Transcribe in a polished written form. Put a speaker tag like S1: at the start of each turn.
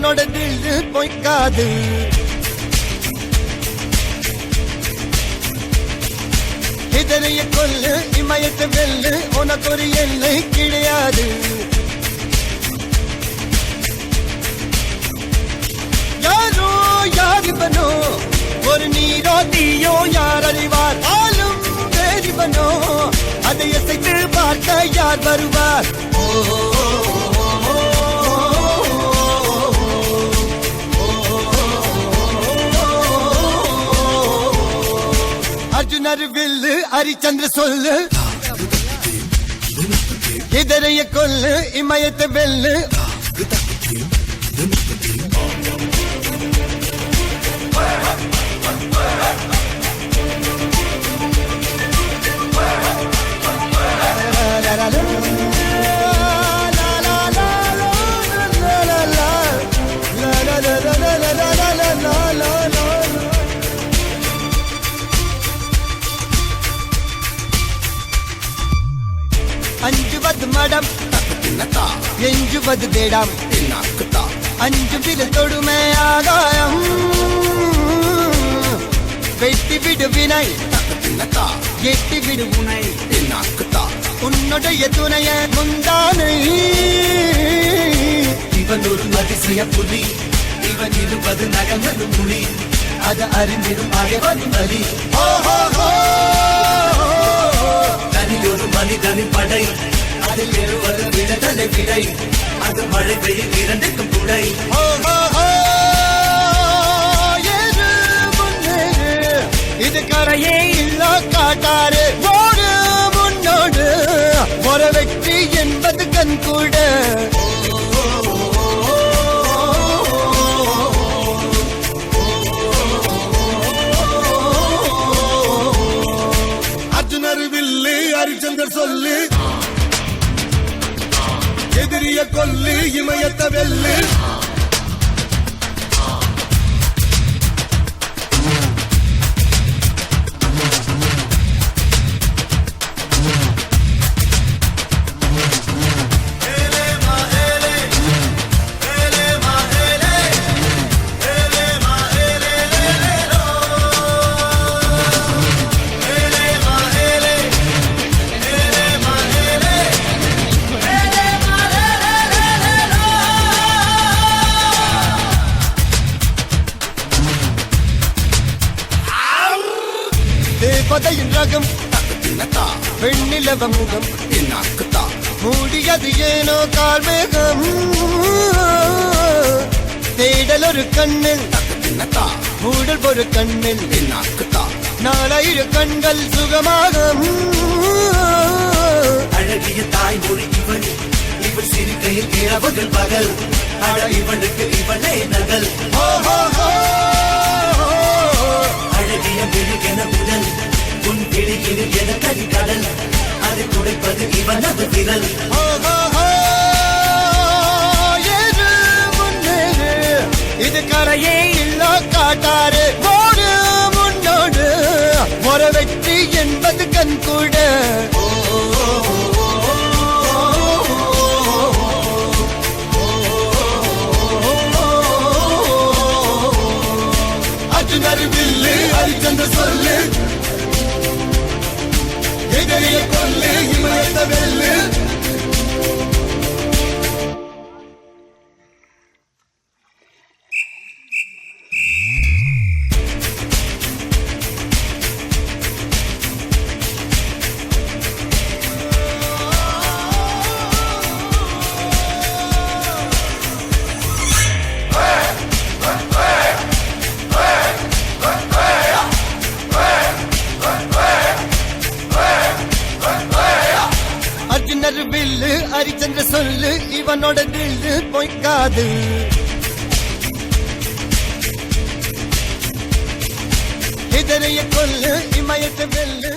S1: இவனோட தில்லு பொய்க்காது. இதனைய கொல்லு இமயத்தை வெல்லு உனக்கு ஒரு எல்லை கிடையாது. யாரோ யார் இவனோ ஒரு நீரோ தீயோ யார் அறிவார். ஆளும் வேறிவனோ அதை அசைத்து பார்க்க யார் வருவார். அர்ஜுனர் வில்லு ஹரிச்சந்திர சொல்லு இதரைய கொல்லு இமயத்தை வெல்லு. அஞ்சுவது மடம் எஞ்சுவது தேடம். அஞ்சு விரல் தொடுமை ஆகாயம் வெட்டி விடு வினை எட்டி விடு உனை. உன்னுடைய துணைய முந்தானை
S2: இவன் ஒரு அதிசய புலி. இவன் இருபது நகங்கள் மொழி அது அறிந்திடும் அகைவரும் வலி. தனியொரு மனிதனின் படை அதில் எழுவது விடுதலை விடை. அது மழை பெய்யும் இரண்டுக்கும் துடை.
S1: இது கரையே இல்ல காட்டாரு ஓடு முன்னோடு ஒரு வெற்றி என்பது கண் கூட.
S3: அர்ஜுனர் வில்லு ஹரிச்சந்தர் சொல்லு எதிரிய கொல்லு இமயத்தை வெல்லு.
S1: தேவதையின் ரகம் பெண்ணிலவ முகம் மூடியது ஏனோ கால்மேகம். தேடல் ஒரு கண்ணில் மூடல் ஒரு கண்ணில் நாலாயிர கண்கள் சுகமாக.
S2: அழகிய தாய்மொழி இவன் இவள் சிரிக்கையில் இரவுகள் பகல். அழ இவனுக்கு இவனே நகல். அழகிய மெழுகென உடல் உன் கிளியில் என கனி கடல். அதை துடைப்பது இவனது விரல்.
S1: இது கரையே இல்ல காட்டாரு ஓடு முன்னோடு ஒரு வெற்றி என்பது கண் கூட. அர்ஜுனர் வில்லு ஹரிச்சந்திர சொல்லு எதிரிய கொல்லு இமயத்தை வெல்லு. அர்ஜுனர் வில்லு ஹரிச்சந்திர சொல்லு இவனோட தில்லு பொய்க்காது. இதனைய கொல்லு இமயத்தை வெல்லு.